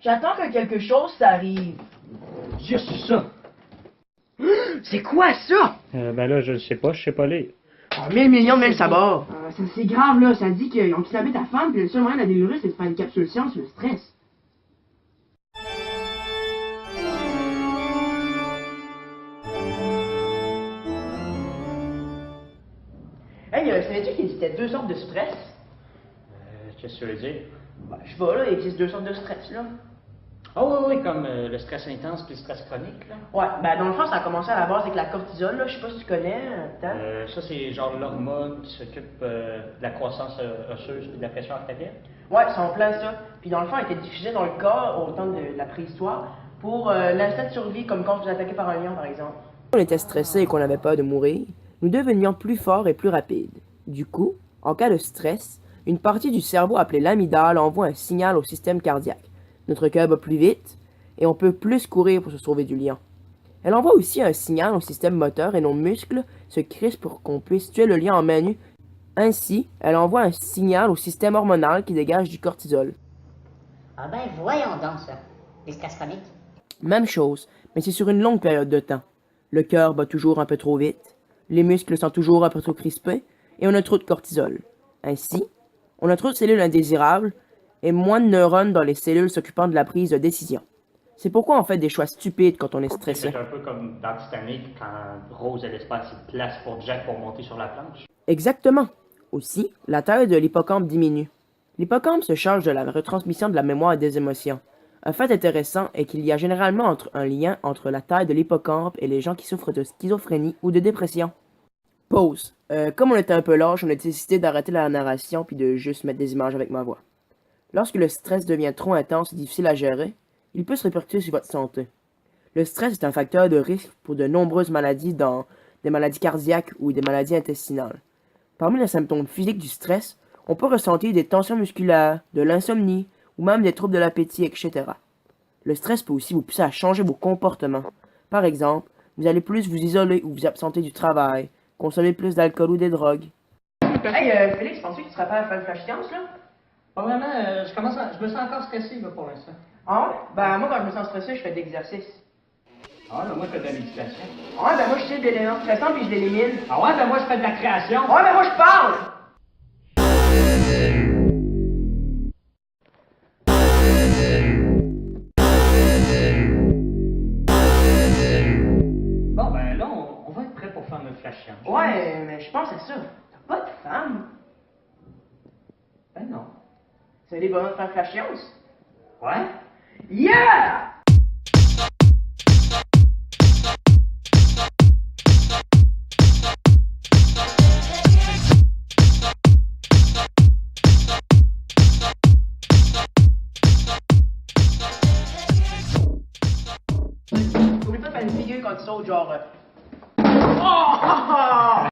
J'attends que quelque chose s'arrive. Juste ça. C'est quoi ça? Ben là, je sais pas lire. Oh, 1000 millions de mille sabords. Ça c'est grave là, ça dit qu'ils ont kidnappé ta femme, puis le seul moyen de la délivrer, c'est de faire une capsule science sur le stress. Hey, savais-tu qu'il existait deux sortes de stress? Qu'est-ce que tu veux dire? Ben, je sais pas, là, il existe deux sortes de stress, là. Ah oui, comme le stress intense puis le stress chronique, là. Ouais, ben dans le fond, ça a commencé à la base avec la cortisol, là, je sais pas si tu connais, peut-être. Ça, c'est genre l'hormone qui s'occupe de la croissance osseuse et de la pression artérielle. Ouais, c'est en plein ça. Puis dans le fond, elle était diffusée dans le corps au temps de la préhistoire pour l'instinct de survie, comme quand on se faisait attaquer par un lion, par exemple. On était stressé et qu'on avait peur de mourir, nous devenions plus forts et plus rapides. Du coup, en cas de stress, une partie du cerveau appelée l'amygdale envoie un signal au système cardiaque. Notre cœur bat plus vite et on peut plus courir pour se sauver du lion. Elle envoie aussi un signal au système moteur et nos muscles se crispent pour qu'on puisse tuer le lion en main nue. Ainsi, elle envoie un signal au système hormonal qui dégage du cortisol. Ah ben voyons donc ça. Les stress chroniques. Même chose, mais c'est sur une longue période de temps. Le cœur bat toujours un peu trop vite, les muscles sont toujours un peu trop crispés et on a trop de cortisol. Ainsi, on a trop de cellules indésirables et moins de neurones dans les cellules s'occupant de la prise de décision. C'est pourquoi on fait des choix stupides quand on est stressé. C'est un peu comme dans Titanic quand Rose elle laisse pas assez de place pour Jack pour monter sur la planche. Exactement. Aussi, la taille de l'hippocampe diminue. L'hippocampe se charge de la retransmission de la mémoire et des émotions. Un fait intéressant est qu'il y a généralement un lien entre la taille de l'hippocampe et les gens qui souffrent de schizophrénie ou de dépression. Pause. Comme on était un peu lâche, on a décidé d'arrêter la narration puis de juste mettre des images avec ma voix. Lorsque le stress devient trop intense et difficile à gérer, il peut se répercuter sur votre santé. Le stress est un facteur de risque pour de nombreuses maladies, dont des maladies cardiaques ou des maladies intestinales. Parmi les symptômes physiques du stress, on peut ressentir des tensions musculaires, de l'insomnie ou même des troubles de l'appétit, etc. Le stress peut aussi vous pousser à changer vos comportements. Par exemple, vous allez plus vous isoler ou vous absenter du travail, consommer plus d'alcool ou des drogues. Hey, Félix, penses-tu que tu serais prêt à faire une flash science, là? Pas vraiment, je me sens encore stressé là, pour l'instant. Ah ouais? Ben, moi, quand je me sens stressé, je fais de l'exercice. Ah là, moi je fais de la méditation. Ah ouais, ben moi, je tire des éléments stressants puis je l'élimine. Ah ouais, ben moi je fais de la création. Ah ouais, ben moi, je parle! Bon ben là, on va être prêt pour faire notre flash science. Ouais, mais je pense à ça. T'as pas de femme? Ben non. C'est des bonhommes de faire flash science? Ouais? Yeah! Oublie pas de faire une figure quand tu sautes, genre... Oh!